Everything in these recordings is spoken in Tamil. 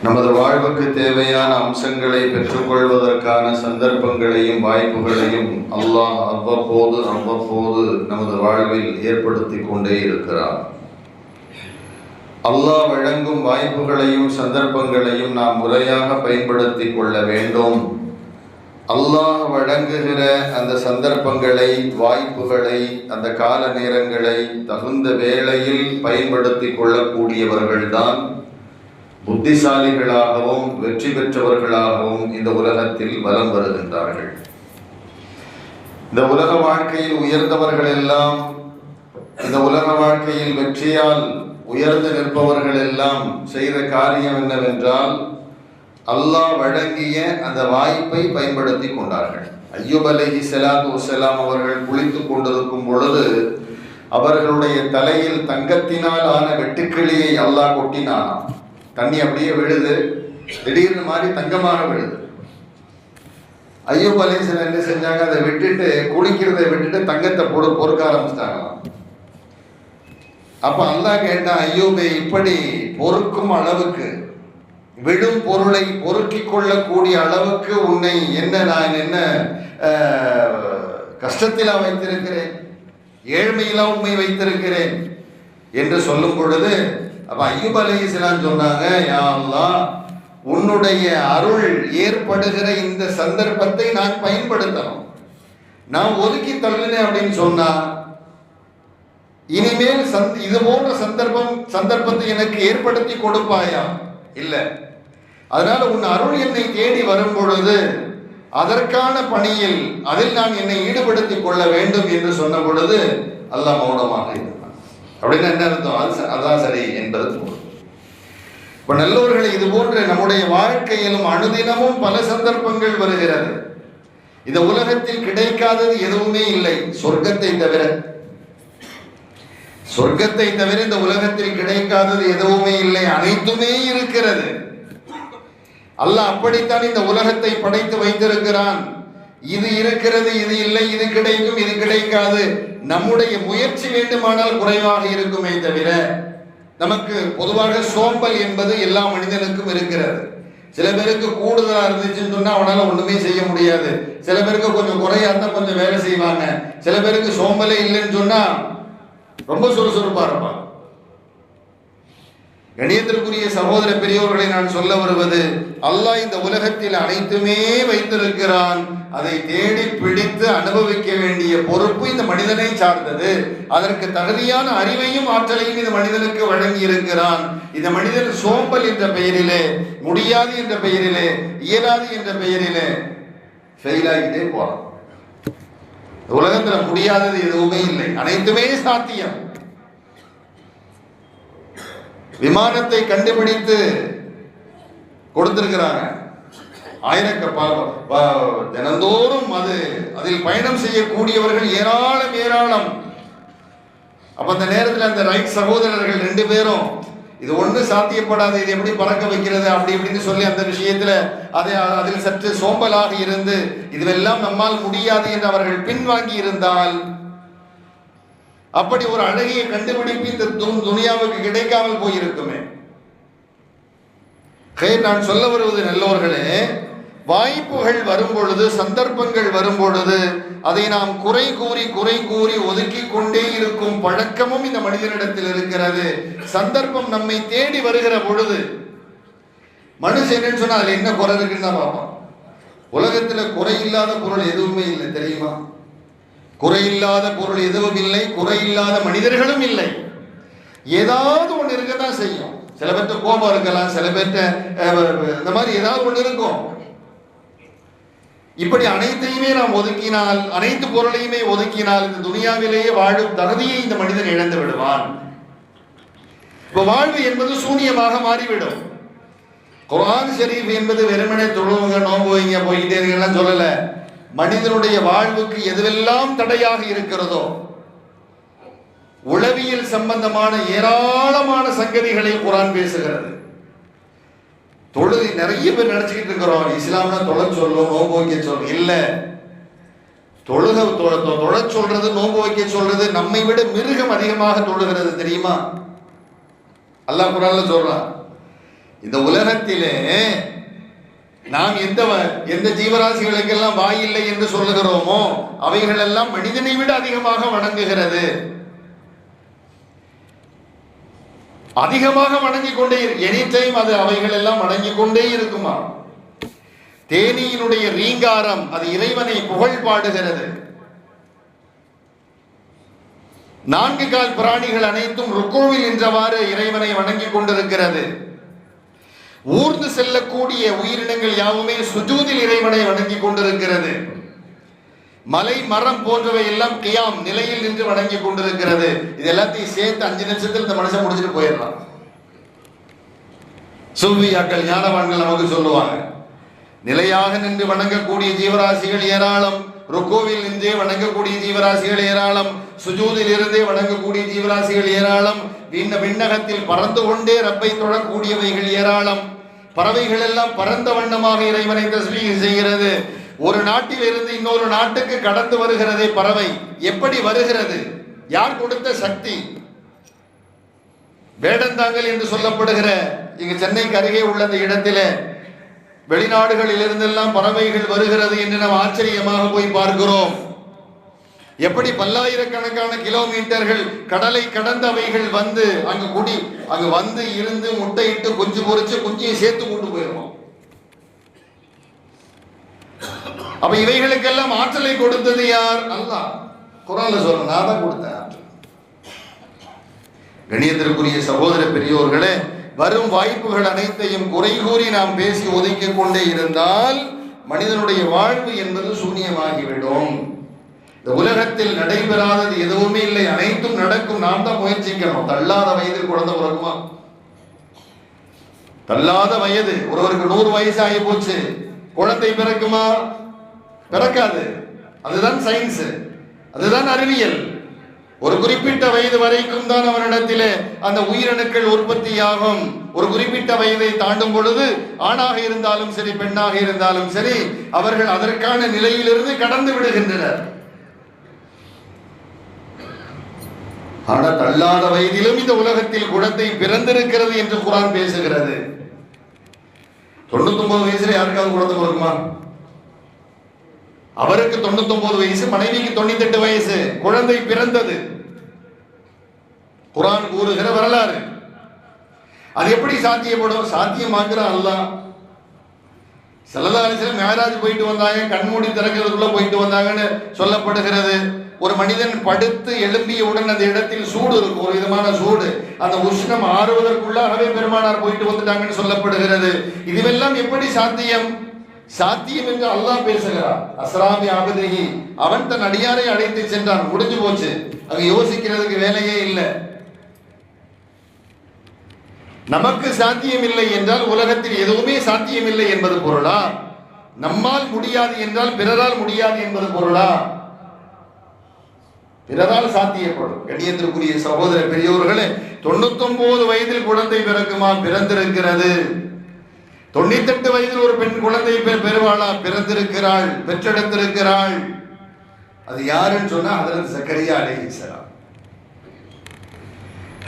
நமது வாழ்வுக்கு தேவையான அம்சங்களை பெற்றுக்கொள்வதற்கான சந்தர்ப்பங்களையும் வாய்ப்புகளையும் அல்லாஹ் அவ்வப்போது நமது வாழ்வில் ஏற்படுத்தி கொண்டே இருக்கிறார். அல்லாஹ் வழங்கும் வாய்ப்புகளையும் சந்தர்ப்பங்களையும் நாம் முறையாக பயன்படுத்தி கொள்ள வேண்டும். அல்லாஹ் வழங்குகிற அந்த சந்தர்ப்பங்களை, வாய்ப்புகளை, அந்த கால நேரங்களை தகுந்த வேளையில் பயன்படுத்தி கொள்ளக்கூடியவர்கள்தான் புத்திசாலிகளாகவும் வெற்றி பெற்றவர்களாகவும் இந்த உலகத்தில் வலம் வருகின்றார்கள். இந்த உலக வாழ்க்கையில் உயர்ந்தவர்கள் எல்லாம், இந்த உலக வாழ்க்கையில் வெற்றியால் உயர்ந்து நிற்பவர்கள் எல்லாம் செய்த காரியம் என்னவென்றால், அல்லாஹ் வழங்கிய அந்த வாய்ப்பை பயன்படுத்தி கொண்டார்கள். அய்யூப் அலைஹிஸ்ஸலாத்து வஸ்ஸலாம் அவர்கள் குளித்துக் கொண்டிருக்கும் பொழுது அவர்களுடைய தலையில் தங்கத்தினால் ஆன வெட்டுக்கிளியை அல்லாஹ் கொட்டினானாம். தண்ணி அப்படியே விழுது, திடீர்னு மாதிரி தங்கமாக விழுது. அய்யூப் அலைஹிஸ்ஸலாம் என்ன செஞ்சாங்க, அதை விட்டுட்டு குளிக்கிறதை விட்டுட்டு தங்கத்தை பொறுக்க ஆரம்பிச்சிட்டாங்களாம். அப்ப அல்லாஹ் கேட்டான், அய்யூபை இப்படி பொறுக்கும் அளவுக்கு, விடும் பொருளை பொறுக்கிக் கொள்ளக்கூடிய அளவுக்கு உன்னை நான் என்ன கஷ்டத்திலா வைத்திருக்கிறேன், ஏழ்மையிலா உண்மை வைத்திருக்கிறேன் என்று சொல்லும் பொழுது அப்ப அய்யூப் அலைஹிஸ்ஸலாம் சொன்னாங்க, யா அல்லாஹ், உன்னுடைய அருள் ஏற்படுகிற இந்த சந்தர்ப்பத்தை நான் பயன்படுத்தணும். நான் ஒதுக்கி தள்ளினேன் அப்படின்னு சொன்னா இனிமேல் இது போன்ற சந்தர்ப்பத்தை எனக்கு ஏற்படுத்தி கொடுப்பாயா? இல்லை. அதனால உன் அருள் என்னை தேடி வரும் பொழுது அதற்கான பணியில் அதில் நான் என்னை ஈடுபடுத்திக் கொள்ள வேண்டும் என்று சொன்ன பொழுது அல்லாஹ் மௌனமாக இருந்தான். அப்படின்னு என்ன அர்த்தம்? அதான் சரி என்பது. இப்ப நல்லவர்களை இது போன்ற நம்முடைய வாழ்க்கையிலும் அனுதினமும் பல சந்தர்ப்பங்கள் வருகிறது. இந்த உலகத்தில் கிடைக்காதது எதுவுமே இல்லை, சொர்க்கத்தை தவிர. சொர்க்கத்தை தவிர இந்த உலகத்தில் கிடைக்காதது எதுவுமே இல்லை, அனைத்துமே இருக்கிறது. அல்லாஹ் அப்படித்தான் இந்த உலகத்தை படைத்து வைத்திருக்கிறான். இது இருக்கிறது, இது இல்லை, இது கிடைக்கும், இது கிடைக்காது. நம்முடைய முயற்சி வேண்டுமானால் குறைவாக இருக்குமே தவிர, நமக்கு பொதுவாக சோம்பல் என்பது எல்லா மனிதனுக்கும் இருக்கிறது. சில பேருக்கு கூடுதலா இருந்துச்சுன்னு சொன்னா அவனால ஒண்ணுமே செய்ய முடியாது. சில பேருக்கு கொஞ்சம் குறையா இருந்தா கொஞ்சம் வேலை செய்வாங்க. சில பேருக்கு சோம்பலே இல்லைன்னு சொன்னா ரொம்ப சுறுசுறுப்பா இருப்பான். கணியத்திற்குரிய சகோதர பெரியோர்களை நான் சொல்ல வருவது, அல்லாஹ் இந்த உலகத்தில் அனைத்துமே வைத்திருக்கிறான். அதை தேடி பிடித்து அனுபவிக்க வேண்டிய பொறுப்பு இந்த மனிதனை சார்ந்தது. அதற்கு தகுதியான அறிவையும் ஆற்றலையும் இந்த மனிதனுக்கு வழங்கி இருக்கிறான். இந்த மனிதன் சோம்பல் என்ற பெயரிலே, முடியாது என்ற பெயரிலே, இயலாது என்ற பெயரிலே ஃபெயில் ஆகிட்டே போறான். உலகத்துல முடியாதது எதுவுமே இல்லை, அனைத்துமே சாத்தியம். விமானத்தை கண்டுபிடித்து கொடுத்திருக்கிறாங்க. தினந்தோறும் அதில் பயணம் செய்யக்கூடியவர்கள் ஏராளம். அப்ப அந்த நேரத்தில் அந்த ரைட் சகோதரர்கள் 2 பேரும் இது ஒண்ணு சாத்தியப்படாது, இது எப்படி பறக்க வைக்கிறது அப்படி இப்படின்னு சொல்லி அந்த விஷயத்துல அதில் சற்று சோம்பலாக இருந்து இதுவெல்லாம் நம்மால் முடியாது என்று அவர்கள் பின்வாங்கி இருந்தால் அப்படி ஒரு அழகிய கண்டுபிடிப்பு இந்த துனியாவுக்கு கிடைக்காமல் போயிருக்குமே. நான் சொல்ல வருவது, நல்லவர்களே, வாய்ப்புகள் வரும் பொழுது, சந்தர்ப்பங்கள் வரும் பொழுது அதை நாம் குறை கூறி ஒதுக்கி கொண்டே இருக்கும் பழக்கமும் இந்த மனிதனிடத்தில் இருக்கிறது. சந்தர்ப்பம் நம்மை தேடி வருகிற பொழுது மனுஷன் என்னன்னு சொன்னா அதுல என்ன குறை இருக்குன்னு தான் பார்ப்பான். உலகத்துல குறையில்லாத பொருள் எதுவுமே இல்லை, தெரியுமா? குறையில்லாத பொருள் எதுவும் இல்லை, குறையில்லாத மனிதர்களும் இல்லை. ஏதாவது ஒன்று இருக்கதான் செய்யும். சில பேர்ட்ட கோபம் இருக்கலாம், சில பேர்ட்ட இந்த மாதிரி ஏதாவது ஒன்று இருக்கும். இப்படி அனைத்தையுமே நாம் ஒதுக்கினால், அனைத்து பொருளையுமே ஒதுக்கினால் இந்த துனியாவிலேயே வாழும் தகுதியை இந்த மனிதன் இழந்து விடுவான். இப்ப வாழ்வு என்பது சூனியமாக மாறிவிடும். குர்ஆன் ஷரீஃப் என்பது வெறுமனே தொழுவுங்க, நோம்பு வைங்க, போய்கிட்டே இருக்கலாம் சொல்லல. மனிதனுடைய வாழ்வுக்கு எதுவெல்லாம் தடையாக இருக்கிறதோ, உளவியல் சம்பந்தமான ஏராளமான சங்கதிகளை குர்ஆன் பேசுகிறது. தொழுகை நிறைய பேர் நினைச்சுக்கிட்டு இருக்கிறோம், இஸ்லாம்னா தொழ சொல்லும், நோம்பு வைக்க சொல்லும். இல்ல, தொழ சொல்றது, நோம்பு வைக்க சொல்றது நம்மை விட மிருகம் அதிகமாக தொழுகிறது, தெரியுமா? அல்லாஹ் குர்ஆன்ல சொல்றான், இந்த உலகத்திலே நாம் எந்த ஜீவராசிகளுக்கெல்லாம் வாயில்லை என்று சொல்லுகிறோமோ அவைகள் எல்லாம் மனிதனை விட அதிகமாக வணங்குகிறது. அதிகமாக வணங்கிக் கொண்டே எனி டைம் அது அவைகள் எல்லாம் வணங்கிக் கொண்டே இருக்குமா. தேனியினுடைய ரீங்காரம் அது இறைவனை புகழ் பாடுகிறது. 4 கால் பிராணிகள் அனைத்தும் ருக்குவில் நின்றவாறு இறைவனை வணங்கிக் கொண்டிருக்கிறது. ஊர்ந்து செல்லக்கூடிய உயிரினங்கள் யாவுமே சுஜூதில் இறைவனை வணங்கிக் கொண்டிருக்கிறது. மலை மரம் போன்றவை எல்லாம் கியாம் நிலையில் நின்று வணங்கிக் கொண்டிருக்கிறது. இது எல்லாத்தையும் சேர்த்து 5 நிமிஷத்தில் இந்த மனுஷன் முடிச்சுட்டு போயிடலாம். சூஃபியாக்கள் ஞானவான்கள் நமக்கு சொல்லுவாங்க, நிலையாக நின்று வணங்கக்கூடிய ஜீவராசிகள் ஏராளம், ருக்குவில் நின்றே வணங்கக்கூடிய ஜீவராசிகள் ஏராளம், சுஜூதில் இருந்தே வணங்கக்கூடிய ஜீவராசிகள் ஏராளம், விண்ணகத்தில் பறந்து கொண்டே ரப்பை தொழக்கூடியவைகள் ஏராளம். பறவைகள் எல்லாம் பறந்த வண்ணமாக இறைவனை தஸ்பீஹ் செய்கிறது. ஒரு நாட்டில் இருந்து இன்னொரு நாட்டுக்கு கடந்து வருகிறதே பறவை, எப்படி வருகிறது? யார் கொடுத்த சக்தி? வேடந்தாங்கல் என்று சொல்லப்படுகிற இங்கு சென்னைக்கு அருகே உள்ள அந்த இடத்திலே வெளிநாடுகளில் இருந்தெல்லாம் பறவைகள் வருகிறது என்று நாம் ஆச்சரியமாக போய் பார்க்கிறோம். எப்படி பல்லாயிரக்கணக்கான கிலோமீட்டர்கள் கடலை கடந்தவைகள் வந்து அங்கு வந்து இருந்து முட்டையிட்டு குஞ்சு பொறிச்சு குஞ்சியை சேர்த்து கொண்டு போயிடுவோம். அப்ப இவைகளுக்கெல்லாம் ஆற்றலை கொடுத்தது யார்? அல்லாஹ். குர்ஆன்ல சொல்றேன், நான் தான் கொடுத்தேன் ஆற்றல். கணியத்திற்குரிய சகோதர பெரியோர்களே, வரும் வாய்ப்புகள் அனைத்தையும் குறை கூறி நாம் பேசி ஒதுக்கிக் கொண்டே இருந்தால் மனிதனுடைய வாழ்வு என்பது சூன்யமாகிவிடும். இந்த உலகத்தில் நடைபெறாதது எதுவுமே இல்லை, அனைத்தும் நடக்கும். நாம் தான் முயற்சிக்கணும். தள்ளாத வயதில் குழந்தை பிறக்குமா? தள்ளாத வயது ஒருவருக்கு 100 வயசு ஆகி போச்சு, குழந்தை பிறக்குமா? பிறக்காது. அதுதான் சயின்ஸ், அதுதான் அறிவியல். ஒரு குறிப்பிட்ட வயது வரைக்கும் தான் அவரிடத்திலே அந்த உயிரணுக்கள் உற்பத்தியாகும். ஒரு குறிப்பிட்ட வயதை தாண்டும் பொழுது ஆணாக இருந்தாலும் சரி பெண்ணாக இருந்தாலும் சரி அவர்கள் அதற்கான நிலையிலிருந்து கடந்து விடுகின்றனர். ஆனால் தள்ளாத வயதிலும் இந்த உலகத்தில் குழந்தை பிறந்திருக்கிறது என்று குர்ஆன் பேசுகிறது. 99 வயசுல யாருக்காவது குழந்தை பிறக்குமா? அவருக்கு 99 வயசு, மனைவிக்கு 98 வயசு, குழந்தை பிறந்தது. குர்ஆன் கூறுகிற வரலாறு. அது எப்படி சாத்தியப்படும்? சாத்தியமாக்குறான் அல்லாஹ். ஸல்லல்லாஹு அலைஹி வஸல்லம் மிஅராஜ் போயிட்டு வந்தாங்க, கண்மூடி திறக்கிறதுக்குள்ள போயிட்டு வந்தாங்கன்னு சொல்லப்படுகிறது. ஒரு மனிதன் படுத்து எழும்பியவுடன் அந்த இடத்தில் சூடு இருக்கும், ஒரு விதமான சூடு. அந்த உஷ்ணம் ஆறுவதற்குள்ளாகவே பெருமானார் போயிட்டு வந்துட்டாங்கன்னு சொல்லப்படுகிறது. இதுவெல்லாம் எப்படி சாத்தியம்? சாத்தியம் என்று அல்லாஹ் பேசுகிறார். அஸ்ராபி ஆபதிஹி, அவன் தன் அடியாரை அழைத்து சென்றான், முடிஞ்சு போச்சு. அங்க யோசிக்கிறதுக்கு வேலையே இல்லை. நமக்கு சாத்தியம் இல்லை என்றால் உலகத்தில் எதுவுமே சாத்தியம் இல்லை என்பது பொருளா? நம்மால் முடியாது என்றால் பிறரால் முடியாது என்பது பொருளா? பிறரால் சாத்தியப்படும். கண்ணியத்திற்குரிய சகோதர பெரியோர்களே, 99 வயதில் குழந்தை பிறக்குமா? பிறந்திருக்கிறது. 98 வயதில் ஒரு பெண் குழந்தை பெறுவாளா? பிறந்திருக்கிறாள், பெற்றெடுத்திருக்கிறாள். அது யாருன்னு சொன்னா ஹஜ்ரத் ஜக்கரியா அலைஹிஸ்ஸலாம்.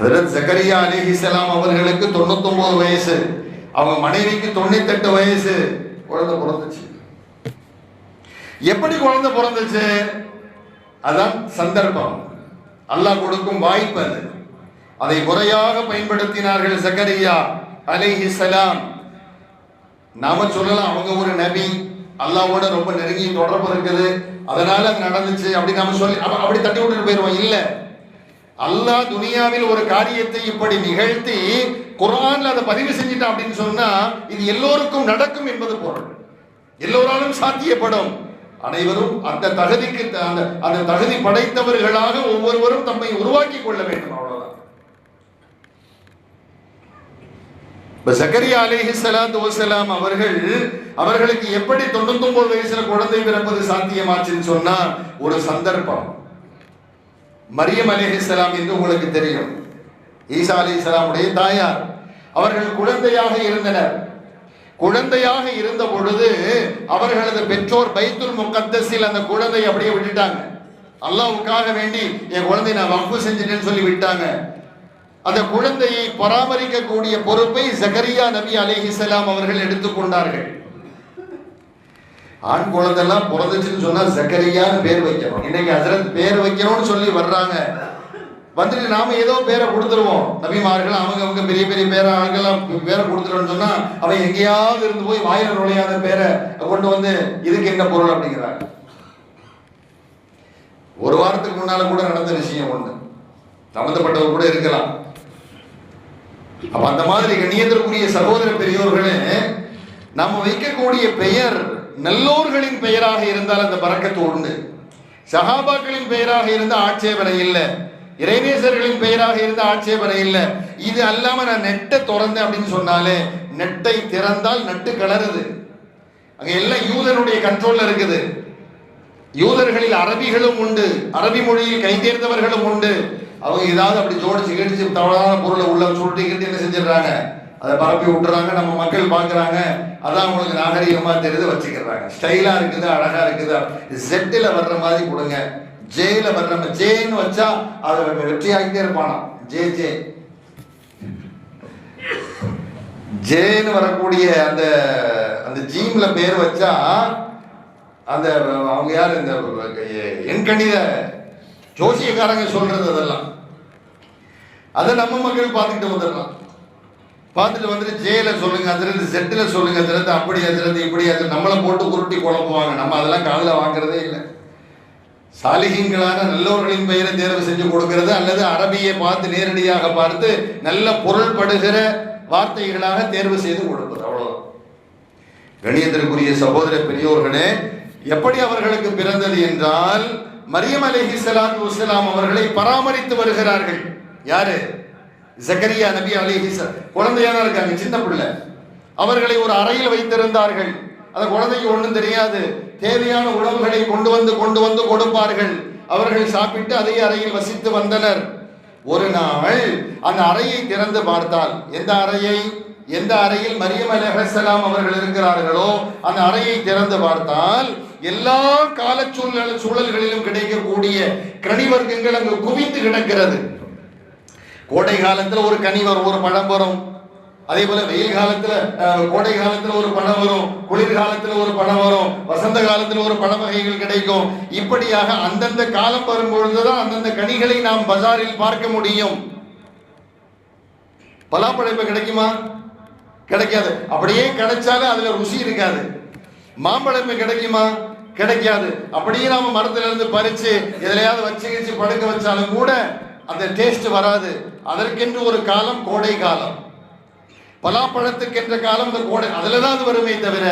ஹஜ்ரத் ஜக்கரியா அலைஹிஸ்ஸலாம் அவர்களுக்கு 99 வயசு, அவங்க மனைவிக்கு 98 வயசு. குழந்தை பிறந்துச்சு. எப்படி குழந்தை பிறந்துச்சு? அதான் சந்தர்ப்பம், அல்லாஹ் கொடுக்கும் வாய்ப்பு. அது அதை முறையாக பயன்படுத்தினார்கள் ஜக்கரியா அலைஹிஸ்ஸலாம். நாம சொல்லலாம் அவங்க ஒரு நபி, அல்லாஹ்வோட ரொம்ப நெருங்கி தொடர்பு இருக்குது, அதனால அது நடந்துச்சு அப்படி நாம சொல்லி அப்படி தட்டி விட்டுட்டு போயிடுவோம். இல்ல, அல்லாஹ் துனியாவில் ஒரு காரியத்தை இப்படி நிகழ்த்தி குர்ஆன்ல அதை பதிவு செஞ்சிட்டான் அப்படின்னு சொன்னா இது எல்லோருக்கும் நடக்கும் என்பது பொருள். எல்லோராலும் சாத்தியப்படும். அனைவரும் அந்த தகுதிக்கு அந்த தகுதி படைத்தவர்களாக ஒவ்வொருவரும் தம்மை உருவாக்கி கொள்ள வேண்டும். அவ்வளவுதான். ஜக்கரியா அலைஹிஸ்ஸலாத்து வஸலாம் அவர்களுக்கு எப்படி 99 வயசுல குழந்தை பிறப்பது சாத்தியமாச்சுன்னு சொன்னா ஒரு சந்தர்ப்பம். மரியம் அலைஹிஸ்ஸலாம் என்று உங்களுக்கு தெரியும், ஈசா அலைஹிஸ்ஸலாமுடைய தாயார். அவர்கள் குழந்தையாக இருந்தனர். குழந்தையாக இருந்த பொழுது அவர்களது பெற்றோர் பைத்துல் முகத்தஸில் அந்த குழந்தையை அப்படியே விட்டுட்டாங்க. அல்லாஹ்வுக்காக வேண்டி என் குழந்தை நான் வக்ஃப் செஞ்சிட்டேன்னு சொல்லி விட்டாங்க. அந்த குழந்தையை பராமரிக்கக்கூடிய பொறுப்பை ஜக்கரியா நபி அலைஹிஸ்ஸலாம் அவர்கள் எடுத்துக்கொண்டார்கள். ஆண் குழந்தைலாம் பிறந்துச்சுன்னு சொன்னா ஜக்கரியான்னு பேர் வைக்கணும். இன்னைக்கு ஹஜ்ரத் பேர் வைக்கணும்னு சொல்லி வர்றாங்க. வந்துட்டு நாம ஏதோ பேரை கொடுத்துருவோம். நபிமார்கள் அவங்க பெரிய பெரிய பேரை ஆண்கள்லாம் பேரை கொடுத்துருவோம்னு சொன்னா அவன் எங்கேயாவது இருந்து போய் வாயில நுழையாத பேரை கொண்டு வந்து இதுக்கு என்ன பொருள் அப்படிங்கிறாங்க. ஒரு வாரத்துக்கு முன்னால கூட நடந்த விஷயம் ஒண்ணு, சம்பந்தப்பட்டவர் கூட இருக்கலாம். அப்ப அந்த மாதிரி கண்ணியத்திற்குரிய சகோதர பெரியோர்களே, நாம வைக்கக்கூடிய பெயர் நல்லோர்களின் பெயராக இருந்தால் அந்த பரக்கத்து உண்டு. சஹாபாக்களின் பெயராக இருந்த ஆட்சேபனை இல்லை, இறைநேசர்களின் பெயராக இருந்த ஆட்சேபனை இல்லை. இது அல்லாம நான் நெட்டை திறந்தேன் அப்படின்னு சொன்னாலே, நெட்டை திறந்தால் நட்டு கலருது. அங்க எல்லாம் யூதனுடைய கண்ட்ரோல்ல இருக்குது. யூதர்களில் அரபிகளும் உண்டு, அரபி மொழியில் கைதேர்ந்தவர்களும் உண்டு. அவங்க ஏதாவது அப்படி ஜோடிச்சு கடிச்சு தவறான பொருளை உள்ள சுருட்டிக்கிட்டு என்ன செஞ்சிடறாங்க, அதை பரப்பி விட்டுறாங்க. நம்ம மக்கள் பார்க்குறாங்க, அதான் அவங்களுக்கு நாகரிகமா தெரியுது, வச்சுக்கிறாங்க. ஸ்டைலா இருக்குது, அழகா இருக்குது. ஜெட்டில் வர்ற மாதிரி கொடுங்க, ஜேல வர்ற ஜேன்னு வச்சா அதை வெற்றி ஆகிட்டே இருப்பானா. ஜே ஜே ஜேன்னு வரக்கூடிய அந்த அந்த ஜீம்ல பேர் வச்சா அந்த அவங்க யாரு, இந்த எண்கணித ஜோசியக்காரங்க சொல்றது அதெல்லாம். அதை நம்ம மக்கள் பார்த்துக்கிட்டு வந்துடலாம். பார்த்துட்டு வந்துட்டு ஜேல சொல்லுங்க, அதுல செட்டில சொல்லுங்க, அதுல அப்படி அதுல இப்படி, அது நம்மளை போட்டு உருட்டி குழப்புவாங்க. நம்ம அதெல்லாம் காதில் வாங்குறதே இல்லை. சாலிஹீன்களான நல்லவர்களின் பெயரை தேர்வு செஞ்சு கொடுக்கிறது, அல்லது அரபியை பார்த்து நேரடியாக பார்த்து நல்ல பொருள்படுகிற வார்த்தைகளாக தேர்வு செய்து கொடுப்பது, அவ்வளவுதான். கணியத்திற்குரிய சகோதர பெரியோர்களே, எப்படி அவர்களுக்கு பிறந்தது என்றால், மரியம் அலைஹிஸ்ஸலாத்து வஸ்ஸலாம் அவர்களை பராமரித்து வருகிறார்கள். யாரு? ஜக்கரியா நபி அலைஹிஸ்ஸலாம். குழந்தையா தான் இருக்காங்க, சின்ன பிள்ளை. அவர்களை ஒரு அறையில் வைத்திருந்தார்கள். அந்த குழந்தைக்கு ஒன்றும் தெரியாது. தேவையான உணவுகளை கொண்டு வந்து கொடுப்பார்கள். அவர்கள் சாப்பிட்டு அதே அறையில் வசித்து வந்தனர். ஒரு நாள் அந்த அறையை திறந்து பார்த்தால், எந்த அறையில் மரியம் அலைஹிஸ்ஸலாம் அவர்கள் இருக்கிறார்களோ அந்த அறையை திறந்து பார்த்தால், எல்லா கால சூழல்களிலும் கிடைக்கக்கூடிய கனி வர்க்கங்கள் அங்கு குவிந்து கிடக்கிறது. கோடை காலத்துல ஒரு கனி வரும், ஒரு பழம் வரும். அதே போல வெயில் காலத்துல, கோடை காலத்துல ஒரு பழம் வரும், குளிர்காலத்துல ஒரு பழம் வரும், வசந்த காலத்துல ஒரு பழ வகைகள் கிடைக்கும். இப்படியாக அந்தந்த காலம் வரும்பொழுதுதான் அந்தந்த கனிகளை நாம் பஜாரில் பார்க்க முடியும். பலாப்பழம் இப்ப கிடைக்குமா? கிடைக்காது. அப்படியே கிடைச்சாலும் அதுல ருசி இருக்காது. மாம்பழம் கிடைக்குமா? கிடைக்காது. அப்படியே நாம மரத்துல இருந்து பறிச்சு எதிலையாவது வச்சு படுக்க வச்சாலும் கூட அந்த டேஸ்ட் வராது. அதற்கென்று ஒரு காலம் கோடை காலம். பலாப்பழத்துக்கென்ற காலம் இந்த கோடை, அதுலதான் அது வருமே தவிர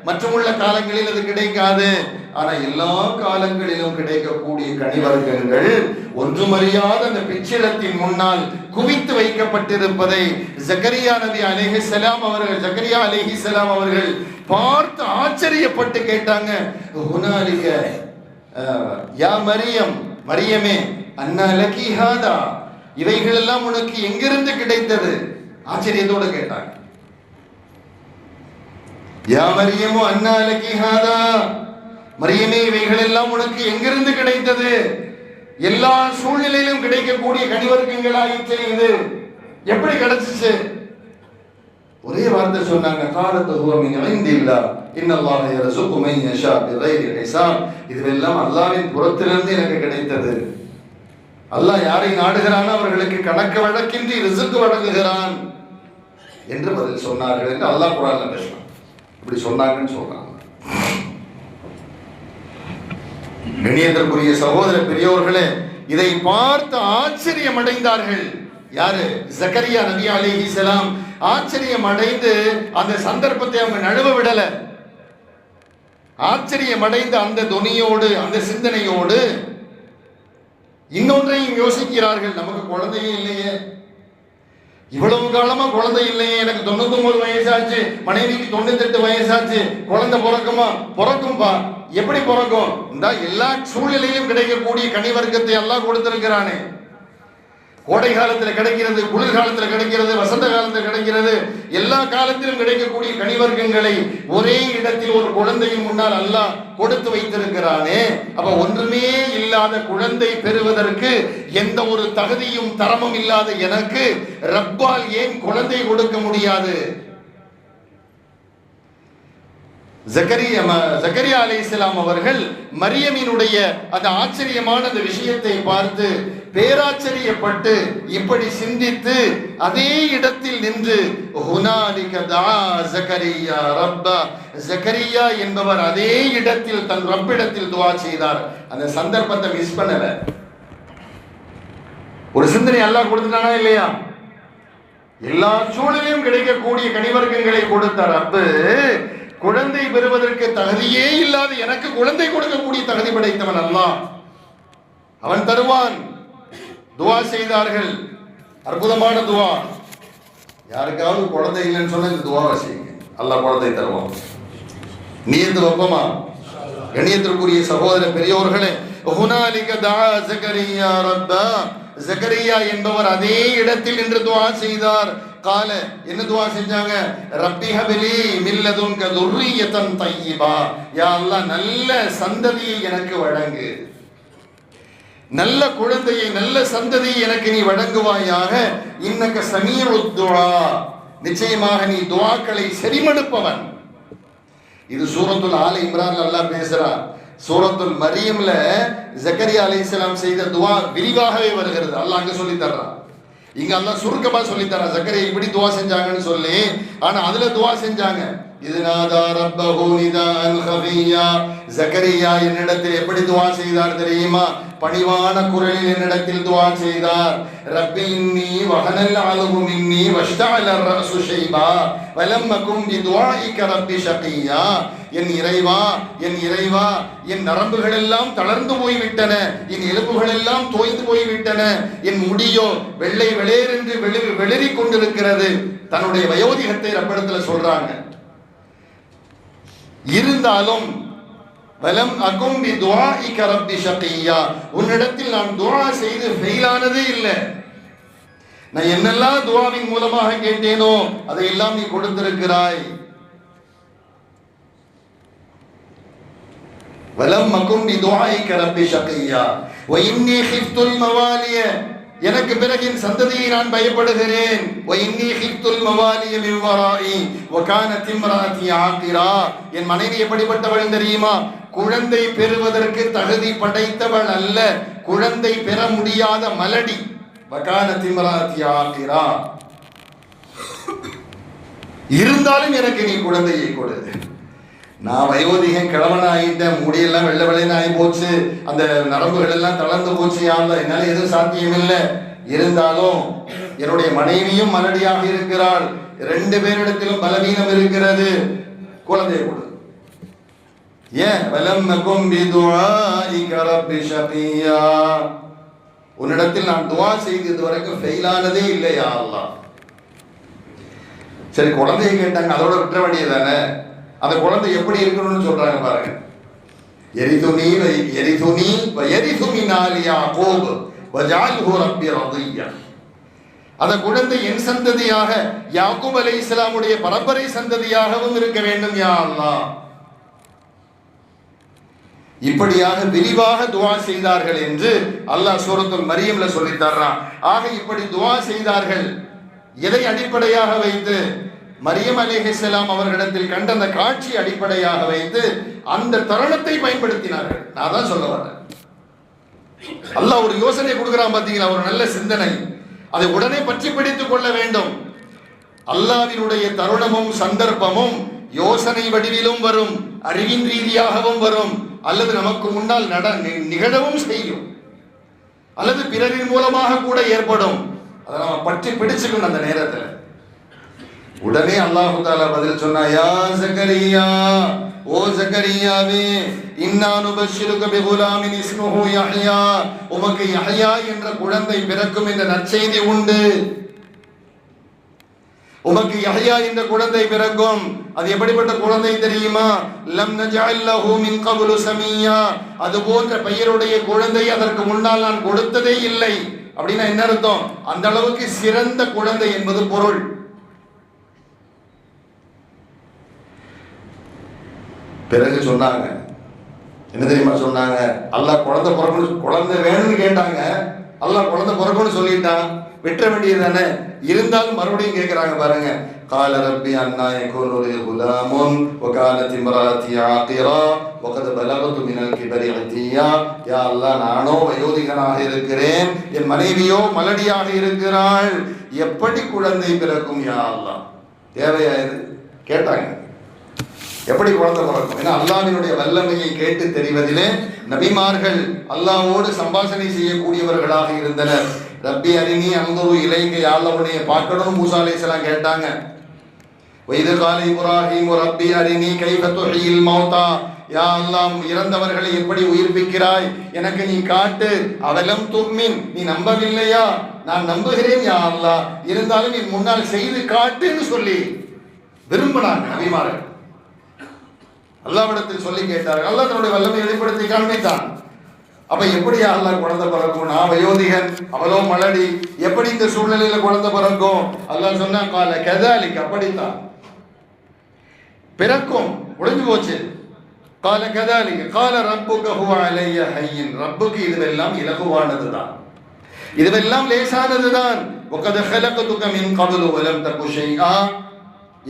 மற்றுமுள்ள காலங்களில் அது கிடைக்காது. ஆனா எல்லா காலங்களிலும் கிடைக்கக்கூடிய கனிவர்க்கங்கள் ஒன்றுமறியாத அந்த பிச்சிடத்தின் முன்னால் குவித்து வைக்கப்பட்டிருப்பதை ஜக்கரியா நபி அலைஹிஸ்ஸலாம் அவர்கள் பார்த்து ஆச்சரியப்பட்டு கேட்டாங்க. ஹுனாலிக யா மரியம், மரியமே, அன்னா லகி ஹாதா, இவைகள் எல்லாம் உனக்கு எங்கிருந்து கிடைத்தது? ஆச்சரியத்தோடு கேட்டாங்க. யா மரியமோ அன்னா லகி ஹாதா, மரியமே இவைகள் எல்லாம் உனக்கு எங்கிருந்து கிடைத்தது? எல்லா சூழ்நிலையிலும் கிடைக்கக்கூடிய கனிவர்க்கங்களாயிற்று, இது எப்படி கிடைச்சிச்சு? ஒரே வார்த்தை சொன்னாங்க, காலத்து ஹுவ மின் இன்தில்லாஹ் இன்னல்லாஹ யர்ஸுகு மன் யஷா பிகைரி ஹிசாப். இதுவெல்லாம் அல்லாஹ்வின் புறத்திலிருந்து எனக்கு கிடைத்தது. அல்லாஹ் யாரை நாடுகிறானோ அவர்களுக்கு கணக்கு வழக்கின்றி ரிஸ்க் வழங்குகிறான் என்று பதில் சொன்னார்கள் என்று அல்லாஹ் குர்ஆன்ல பேசுறான். இப்படி சொன்னாங்கன்னு சொல்றாங்க. கண்ணியத்திற்குரிய சகோதர பெரியோர்களே, இதை பார்த்து ஆச்சரியம் அடைந்தார்கள். யாரு? ஜக்கரியா நபி அலைஹிஸ்ஸலாம். ஆச்சரியம் அடைந்து அந்த சந்தர்ப்பத்தை அவங்க நழுவ விடல. ஆச்சரியம் அடைந்த அந்த துணியோடு, அந்த சிந்தனையோடு இன்னொன்றையும் யோசிக்கிறார்கள். நமக்கு குழந்தையே இல்லையே, இவ்வளவு காலமா குழந்தை இல்லையே, எனக்கு 99 வயசாச்சு, மனைவிக்கு 98 வயசாச்சு, குழந்தை பிறக்குமா? பிறக்கும்பா. எப்படி பிறக்கும்? இந்த எல்லா சூழ்நிலையிலும் கிடைக்கக்கூடிய கனிவர்க்கத்தை எல்லாம் கொடுத்திருக்கிறானே. கோடை காலத்தில் கிடைக்கிறது, குளிர்காலத்தில் கிடைக்கிறது, வசந்த காலத்தில் கிடைக்கிறது, எல்லா காலத்திலும் கிடைக்கக்கூடிய கனிவர்க்கங்களை ஒரே இடத்தில் ஒரு குழந்தையின் முன்னால் அல்லாஹ் கொடுத்து வைத்திருக்கிறானே. அப்ப ஒன்றுமே இல்லாத குழந்தை பெறுவதற்கு எந்த ஒரு தகுதியும் தரமும் இல்லாத எனக்கு ரப்பால் ஏன் குழந்தை கொடுக்க முடியாது? ஜக்கரியா அலைஹிஸ்ஸலாம் அவர்கள் மரியமினுடைய அந்த ஆச்சரியமான அந்த விஷயத்தை பார்த்து பேராச்சரியப்பட்டு இப்படி சிந்தித்து அதே இடத்தில் நின்று ஹுனாலிக தஆ ஜக்கரியா ரப்பா, ஜக்கரியா என்பவர் அதே இடத்தில் தன் ரப்பிடத்தில் துஆ செய்தார். அந்த சந்தர்ப்பத்தை மிஸ் பண்ணல. ஒரு சிந்தனை அல்லாஹ் கொடுத்துட்டானா இல்லையா? எல்லா சூழலிலும் கிடைக்கக்கூடிய கனிவர்க்கங்களை கொடுத்த ரப்பு குழந்தை பெறுவதற்கு தகுதியே இல்லாத எனக்கு குழந்தை கொடுக்கக்கூடிய தகுதி படைத்தவன் அல்லாஹ். அவன் தருவான். துவா செய்தார்கள். அற்புதமான துவா. யாருக்காவது குழந்தை இல்லைன்னு சொன்னா இந்த துவாவை செய்யுங்க, அல்லாஹ் குழந்தை தருவான். நியத்து வைப்போமா? கண்ணியத்திற்குரிய சகோதர பெரியோர்களே, ஹுனாலிக தஆ ஜக்கரியா ரப்பா, ஜக்கரியா என்பவர் அதே இடத்தில் நின்று துவா செய்தார். கால என்ன துவா செஞ்சாங்க? ரப்பி ஹபிலி மின் லதுன்க துர்ரியத்தன் தய்யிபா, யா அல்லாஹ் நல்ல சந்ததியை எனக்கு வழங்கு, நல்ல குழந்தையை நல்ல சந்ததியை எனக்கு நீ வழங்குவாயாக. இன்னக சமீஉத் துஆ, நிச்சயமாக நீ துஆக்களை செவிமடுப்பவன். இது சூரத்துல் ஆல இம்ரான்ல அல்லாஹ் பேசுறான். சூரத்துல் மரியம்ல ஜக்கரியா அலைஹிஸ்ஸலாம் செய்த துஆ விரிவாகவே வருகிறது. அல்லாஹ் அங்க சொல்லி தர்றான். இங்க அல்லாஹ் சுருக்கமா சொல்லி தர்றான் ஜக்கரியா இப்படி துஆ செஞ்சாங்கன்னு சொல்லி. ஆனா அதுல துஆ செஞ்சாங்க, இதுநாதா ரப்பஹு நிதான் ஹஃபியா, ஜக்கரியா என்னிடத்தில் எப்படி துஆ செய்தார் தெரியுமா? பணிவான குரலில் என்னிடத்தில் துஆ செய்தார். ரப்பி இன்னி வஹனல் அலஹு மின்னி வஷ்தஅல ரஅசு ஷைபா வலம் அகும் பிதுஆஇக ரப்பி ஷகியா, என் இறைவா என் இறைவா, என் நரம்புகள் எல்லாம் தளர்ந்து போய்விட்டன, என் எலும்புகள் எல்லாம் தோய்ந்து போய்விட்டன, என் முடியோ வெள்ளை வெளேரென்று வெளிரி கொண்டிருக்கிறது. தன்னுடைய வயோதிகத்தை ரப்பிடத்துல சொல்றாங்க. இருந்தாலும் வலம் அகும் பிதுஆஇக ரப்பி ஷகியா, உன்னிடத்தில் நான் துஆ செய்து ஃபெயிலானதே இல்லை. நான் என்னெல்லாம் துஆவின் மூலமாக கேட்டேனோ அதையெல்லாம் நீ கொடுத்திருக்கிறாய். வலம் அகும் பிதுஆஇக ரப்பி ஷகியா வ இன்னி கிஃப்துல் மவாலிய, எனக்கு பிறகு என் சந்ததியை நான் பயப்படுகிறேன். வ இன்னி கிஃப்துல் மவாலிய மின் வராஇ வ கானத் இம்ராஅதி ஆகிரா, என் மனைவி எப்படிப்பட்டவள் தெரியுமா? குழந்தை பெறுவதற்கு தகுதி படைத்தவள் அல்ல, குழந்தை பெற முடியாத மலடி. வ கானத் இம்ராஅதி ஆகிரா, இருந்தாலும் எனக்கு நீ குழந்தையை கொடு. நான் வயோதிகம் கிழவன் ஆகிட்டேன், முடியெல்லாம் வெள்ளை வெள்ளைன்னு ஆகி போச்சு, அந்த நரம்புகள் எல்லாம் தளர்ந்து போச்சு, யாருல என்னால எதுவும் சாத்தியம் இல்லை. இருந்தாலும் என்னுடைய மனைவியும் மலடியாக இருக்கிறாள், ரெண்டு பேரிடத்திலும் பலவீனம் இருக்கிறது, குழந்தையை கொடு. ஏன்? வலம் அகும் பிதுஆஇக ரப்பி ஷகியா, உன்னிடத்தில் நான் துஆ செய்தது வரைக்கும் ஃபெயிலானதே இல்லை யா அல்லாஹ். சரி, குழந்தையை கேட்டாங்க, அதோட விட்டுற வேண்டியதானே? அந்த குழந்தை எப்படி இருக்கணும்னு சொல்றாங்க பாருங்க. எரிதுனி எரிதுனி வயரிது மின் ஆலி யாக்கூப் வஜஅல்ஹு ரப்பி ரதியா, அந்த குழந்தை என் சந்ததியாக யாக்கூப் அலைஹிஸ்ஸலாமுடைய பரம்பரை சந்ததியாகவும் இருக்க வேண்டும் யா அல்லாஹ். இப்படியாக விரிவாக துஆ செய்தார்கள் என்று அல்லாஹ் சூரத்துல் மரியம்ல சொல்லி தர்றான். ஆக இப்படி துஆ செய்தார்கள். எதை அடிப்படையாக வைத்து? மரியம் அலைஹிஸ்ஸலாம் அவர்களிடத்தில் கண்ட அந்த காட்சி அடிப்படையாக வைத்து அந்த தருணத்தை பயன்படுத்தினார்கள். நான் தான் சொல்ல வரேன். அல்லாஹ் ஒரு யோசனை கொடுக்கிறான் பாத்தீங்களா, ஒரு நல்ல சிந்தனை. அதை உடனே பற்றி பிடித்துக் கொள்ள வேண்டும். அல்லாஹ்வினுடைய தருணமும் சந்தர்ப்பமும் யோசனை வடிவிலும் வரும், அறிவின் ரீதியாகவும் வரும், அல்லது நமக்கு முன்னால் நிகழவும் செய்யும், அல்லது பிறரின் மூலமாக கூட ஏற்படும். அதை நம்ம பற்றி பிடிச்சுக்கணும். அந்த நேரத்தில் உடனே அல்லாஹு தஆலா பதில் சொன்னா, யா ஜக்கரியா, ஓ ஜக்கரியாவே, இன்னா நுபஷ்ஷிருக பிகுலாமின் இஸ்முஹு யஹ்யா, உமக்கு யஹ்யா என்ற குழந்தை பிறக்கும் என்ற நற்செய்தி உண்டு. உமக்கு யஹ்யா என்ற குழந்தை பிறக்கும். அது எப்படிப்பட்ட குழந்தை தெரியுமா? லம் நஜஅல் லஹு மின் கப்லு சமியா, அது போன்ற பெயருடைய குழந்தை அதற்கு முன்னால் நான் கொடுத்ததே இல்லை. அப்படின்னா என்ன அர்த்தம்? அந்த அளவுக்கு சிறந்த குழந்தை என்பது பொருள். பிறகு சொன்னாங்க, என்ன தெரியுமா சொன்னாங்க? அல்லாஹ் குழந்தை பிறக்கணும், குழந்தை வேணும்னு கேட்டாங்க. அல்லாஹ் குழந்தை பிறக்கணும்னு சொல்லிட்டான், விட்டுற வேண்டியது தானே. இருந்தாலும் மறுபடியும் கேட்கிறாங்க பாருங்க. قال ربي أنى يكون لي غلام وكانت امرأتي عاقرا وقد بلغت من الكبر عتيا. யா அல்லாஹ், நானோ வயோதிகனாக இருக்கிறேன், என் மனைவியோ மலடியாக இருக்கிறாள், எப்படி குழந்தை பிறக்கும் யா அல்லாஹ்? தேவையா இது? கேட்டாங்க, எப்படி குழந்தை பிறக்கும்? ஏன்னா அல்லாஹ்வினுடைய வல்லமையை கேட்டு தெரிவதிலே நபிமார்கள் அல்லாஹ்வோடு சம்பாஷணை செய்யக்கூடியவர்களாக இருந்தனர். ரப்பி அரினி அன்துரு இலைக்க, யா அல்லாஹ் உன்னை பார்க்கணும் மூசா அலைஹிஸ்ஸலாம் கேட்டாங்க. வைது கால இப்ராஹிம் ரப்பி அரினி கைஃப துஹ்யில் மௌதா, யா அல்லாஹ் இறந்தவர்களை எப்படி உயிர்ப்பிக்கிறாய் எனக்கு நீ காட்டு. அவலம் துமின், நீ நம்பவில்லையா? நான் நம்புகிறேன் யா அல்லாஹ், இருந்தாலும் என் முன்னால் செய்து காட்டுன்னு சொல்லி விரும்பினாங்க நபிமார்கள். அல்லாஹ்விடத்தில் சொல்லி கேட்டார்கள். அல்லாஹ் தன்னுடைய வல்லமை வெளிப்படுத்தி காண்பித்தான். அப்ப எப்படி அல்லாஹ் குழந்தை பிறக்கும்? நான் வயோதிகன், அவளோ மலடி, எப்படி இந்த சூழ்நிலையில குழந்தை பிறக்கும்? அல்லாஹ் சொன்னா கால கதாலிக், அப்படித்தான் பிறக்கும், முடிஞ்சு போச்சு. கால கதாலிக் கால ரப்புக ஹுவ அலைய ஹய்யின், ரப்புக்கு இதுவெல்லாம் இலகுவானதுதான், இதுவெல்லாம் லேசானதுதான். வகத் ஹலகதுக மின் கப்லு வலம் தகு ஷைஆ,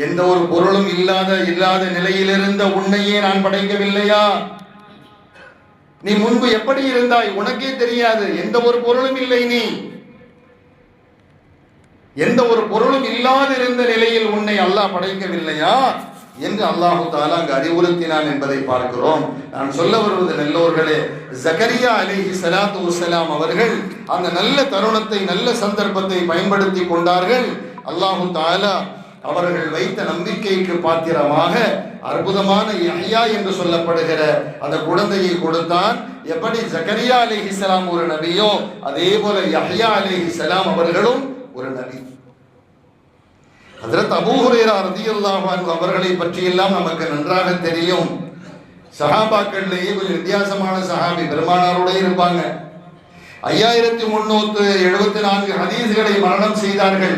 எந்த ஒரு பொருளும் இல்லாத நிலையில் இருந்த உன்னையே நான் படைக்கவில்லையா? நீ முன்பு எப்படி இருந்தாய் உனக்கே தெரியாது, எந்த ஒரு பொருளும் இல்லை, நீ எந்த ஒரு பொருளும் இல்லாதிருந்த நிலையில் உன்னை அல்லாஹ் படைக்கவில்லையா என்று அல்லாஹு தஆலா அங்கு அறிவுறுத்தினான் என்பதை பார்க்கிறோம். நான் சொல்ல வருவது நல்லோர்களே, ஜக்கரியா அலைஹிஸ்ஸலாத்து வஸ்ஸலாம் அவர்கள் அந்த நல்ல தருணத்தை, நல்ல சந்தர்ப்பத்தை பயன்படுத்தி கொண்டார்கள். அல்லாஹு தஆலா அவர்கள் வைத்த நம்பிக்கைக்கு பாத்திரமாக அற்புதமான யஹ்யா என்று சொல்லப்படுகிற அந்த குழந்தையை கொடுத்தான். எப்படி ஜக்கரியா அலைஹிஸ்ஸலாம் ஒரு நபியோ, அதே போல யஹ்யா அலைஹிஸ்ஸலாம் அவர்களும் ஒரு நபி. ஹஜ்ரத் அபூ ஹுரைரா ரலியல்லாஹு அன்ஹு அவர்களை பற்றி எல்லாம் நமக்கு நன்றாக தெரியும். சஹாபாக்களிலேயே கொஞ்சம் வித்தியாசமான சஹாபி, பெருமானாரோட இருப்பாங்க. 5374 ஹதீஸ்களை மரணம் செய்தார்கள்.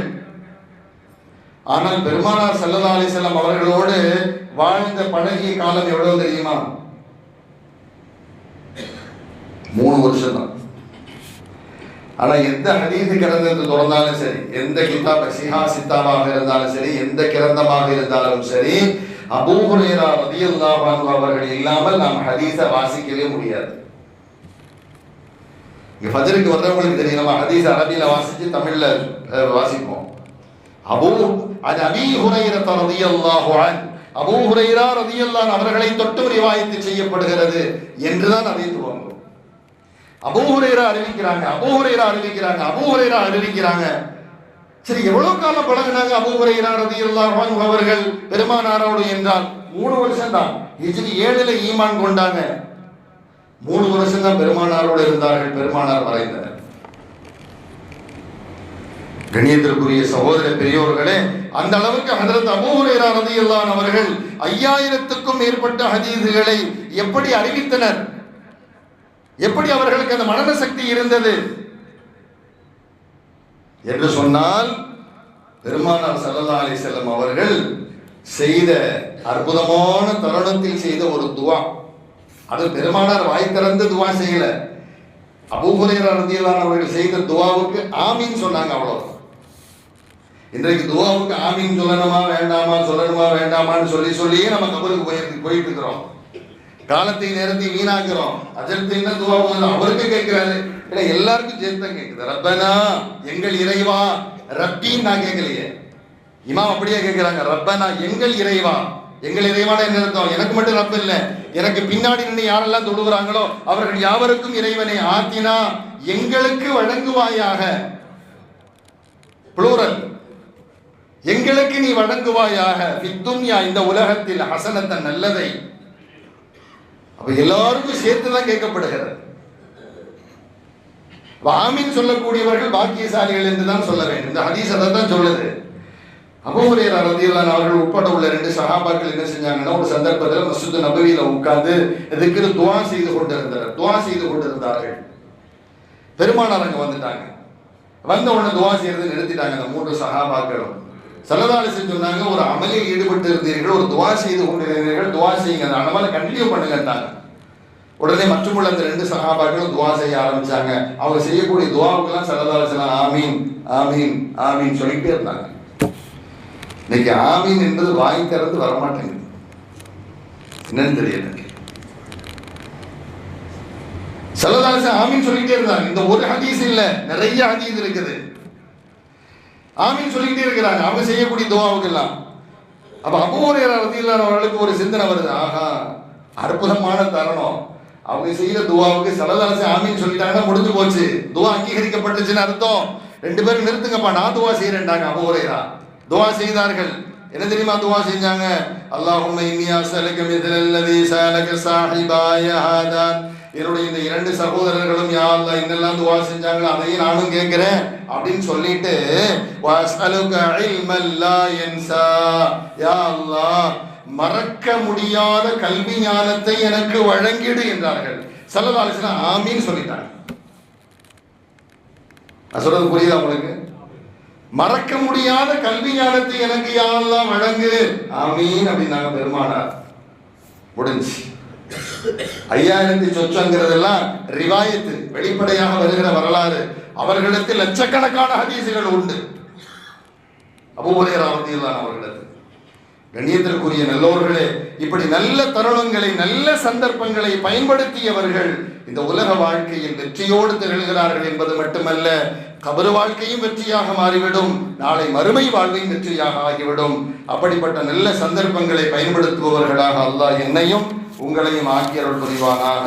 ஆனால் பெருமானார் ஸல்லல்லாஹு அலைஹி வஸல்லம் அவர்களோடு வாழ்ந்த பழகிய காலம் எவ்வளவு தெரியுமா? 3 வருஷம் தான். ஆனா எந்த ஹதீஸ் கிரந்தத்தை தொடர்ந்தாலும் சரி, எந்த கிதாப் சிஹா சித்தாவாக இருந்தாலும் சரி, எந்த கிரந்தமாக இருந்தாலும் சரி, அபூ ஹுரைரா ரலியல்லாஹு அன்ஹு அவர்கள் இல்லாமல் நாம் ஹதீஸை வாசிக்கவே முடியாது. இங்க ஃபஜ்ருக்கு வர்றவங்களுக்கு தெரியும், நம்ம ஹதீஸ் அரபியில வாசிச்சு தமிழ்ல வாசிப்போம். அபூ ஹுரைரா ரலியல்லாஹு அன்ஹு, அபூ ஹுரைரா ரலியல்லாஹு அவர்களை தொட்டு ரிவாயத்து செய்யப்படுகிறது என்றுதான் அதை துவங்கும். அபூ ஹுரைரா அறிவிக்கிறாங்க, அபூ ஹுரைரா அறிவிக்கிறாங்க, அபூ ஹுரைரா அறிவிக்கிறாங்க. சரி, எவ்வளவு காலம் பழகினாங்க அபூ ஹுரைரா ரலியல்லாஹு அன்ஹு அவர்கள் பெருமானாரோடு என்றால் 3 வருஷம் தான். ஹிஜ்ரி 7ல ஈமான் கொண்டாங்க. 3 வருஷம் தான் பெருமானாரோடு இருந்தார்கள். பெருமானார் மறைந்தனர். கண்ணியத்திற்குரிய சகோதர பெரியோர்களே, அந்த அளவுக்கு ஹஜ்ரத் அபூ ஹுரைரா ரலியல்லாஹு அன்ஹு அவர்கள் 5000க்கும் மேற்பட்ட ஹதீஸ்களை எப்படி அறிவித்தனர்? எப்படி அவர்களுக்கு அந்த மனன சக்தி இருந்தது என்று சொன்னால், பெருமானார் ஸல்லல்லாஹு அலைஹி வஸல்லம் அவர்கள் செய்த அற்புதமான தருணத்தில் செய்த ஒரு துஆ. அது பெருமானார் வாய் திறந்து துஆ செய்யல. அபூ ஹுரைரா ரலியல்லாஹு அன்ஹு அவர்கள் செய்த துஆவுக்கு ஆமீன் சொன்னாங்க, அவ்வளவு. இன்றைக்கு துஆவுக்கு ஆமீன் சொல்லணுமா வேண்டாமான்னு சொல்லியே நம்ம கபருக்கு போயிட்டு இருக்கிறோம். காலத்தை நேரத்தை வீணாக்கிறோம். அஜர்த்து என்ன துஆ அவருக்கு கேட்கிறாரு, இல்ல எல்லாருக்கும் சேர்த்து கேட்குது. ரப்பனா, எங்கள் இறைவா. ரப்பின்னு நான் கேட்கலையே, இமாம் அப்படியே கேட்கிறாங்க. ரப்பனா, எங்கள் இறைவா. எங்கள் இறைவான என்ன அர்த்தம்? எனக்கு மட்டும் ரப்ப இல்லை, எனக்கு பின்னாடி நின்று யாரெல்லாம் தொழுகிறாங்களோ அவர்கள் யாவருக்கும் இறைவனை. ஆத்தினா, எங்களுக்கு வழங்குவாயாக. புளூரல், எங்களுக்கு நீ வழங்குவாயாக. ஃபித்துன்யா, இந்த உலகத்தில் ஹஸனத்தன், நல்லதை. அப்ப எல்லாருக்கும் சேர்த்துதான் கேட்கப்படுகிறது. ஆமீன் சொல்லக்கூடியவர்கள் பாக்கியசாலிகள் என்றுதான் சொல்ல வேண்டும். இந்த ஹதீஸ் அதை தான் சொல்லுது. அபூ ஹுரைரா ரலியல்லாஹு அன்ஹு அவர்கள் உட்பட உள்ள 2 சஹாபாக்கள் என்ன செஞ்சாங்கன்னா, ஒரு சந்தர்ப்பத்தில் மஸ்ஜித் நபவியில உட்கார்ந்து இதுக்கு துஆ செய்து கொண்டிருந்தார்கள். பெருமானார் அங்க வந்துட்டாங்க. வந்த உடனே துவா செய்யறது நிறுத்திட்டாங்க அந்த 3 சஹாபாக்களும். ஸல்லல்லாஹு அலைஹி வஸல்லம் சொன்னாங்க, ஒரு அமலில் ஈடுபட்டு இருந்தீர்கள், ஒரு துவா செய்து கொண்டிருந்தீர்கள், துவா செய்யுங்க, அந்த அமலை கண்டினியூ பண்ணுங்கட்டாங்க. உடனே மற்றுமுள்ள அந்த 2 சஹாபாக்களும் துவா செய்ய ஆரம்பிச்சாங்க. அவங்க செய்யக்கூடிய துவாவுக்கெல்லாம் ஸல்லல்லாஹு அலைஹி வஸல்லம் ஆமீன் ஆமீன் ஆமீன் சொல்லிட்டே இருந்தாங்க. இன்னைக்கு ஆமீன் என்பது வாய் திறந்து வரமாட்டேங்குது, என்னன்னு தெரியல. ஸல்லல்லாஹு அலைஹி வஸல்லம் ஆமீன் சொல்லிட்டே இருந்தாங்க. இந்த ஒரு ஹதீஸ் இல்ல, நிறைய ஹதீஸ் இருக்குது. ஆமீன் சொல்லிட்டே இருக்கிறாங்க அவங்க செய்யக்கூடிய துவாவுக்கெல்லாம். அப்ப அபூ ஹுரைரா ரலியல்லாஹு அன்ஹு அவர்களுக்கு ஒரு சிந்தனை வருது, ஆஹா அற்புதமான தருணம், அவங்க செய்யற துவாவுக்கு ஸல்லல்லாஹு அலைஹி வஸல்லம் ஆமீன் சொல்லிட்டாங்கன்னா முடிஞ்சு போச்சு, துவா அங்கீகரிக்கப்பட்டுச்சுன்னு அர்த்தம். 2 பேரும் நிறுத்துங்கப்பா, நான் துவா செய்யறேன்டாங்க. அபூ ஹுரைரா துவா செய்தார்கள். என்ன தெரியுமா துவா செஞ்சாங்க? அல்லாஹும்ம இன்னி அஸ்அலுக மித்லல்லதி ஸஅலக ஸாஹிபாய ஹாதான், என்னுடைய இந்த 2 சகோதரர்களும் யா அல்லாஹ் என்னெல்லாம் துவா செஞ்சாங்களோ அதையும் நானும் கேட்கிறேன் அப்படின்னு சொல்லிட்டு வஸ்அலுக இல்மல் லா யன்சா, யா அல்லாஹ் மறக்க முடியாத கல்வி ஞானத்தை எனக்கு வழங்கிடு என்றார்கள். ஸல்லல்லாஹு அலைஹி வஸல்லம் ஆமீன் சொல்லிட்டாங்க. நான் சொல்றது புரியுதா உங்களுக்கு? மறக்க முடியாத கல்வி ஞானத்தை எனக்கு யா அல்லாஹ் வழங்கு, ஆமீன் அப்படின்னாங்க பெருமானார். முடிஞ்சு. 5000 சொச்சங்கிறதெல்லாம் ரிவாயத்து, வெளிப்படையாக வருகிற வரலாறு. அவர்களுக்கு லட்சக்கணக்கான ஹதீசுகள் உண்டு. அபூ ஹுரைரா ரலியல்லாஹு அன்ஹு அவர்களுக்கு. கண்ணியத்திற்குரிய நல்லோர்களே, இப்படி நல்ல தருணங்களை நல்ல சந்தர்ப்பங்களை பயன்படுத்தியவர்கள் இந்த உலக வாழ்க்கையில் வெற்றியோடு திகழ்கிறார்கள் என்பது மட்டுமல்ல, கபரு வாழ்க்கையும் வெற்றியாக மாறிவிடும், நாளை மறுமை வாழ்வையும் வெற்றியாக ஆகிவிடும். அப்படிப்பட்ட நல்ல சந்தர்ப்பங்களை பயன்படுத்துபவர்களாக அல்லாஹ் என்னையும் உங்களையும் ஆக்கியருள் புரிவானாக.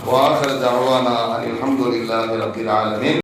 வாஹிரு தஅவானா அல்ஹம்துலில்லாஹி ரப்பில் ஆலமீன்.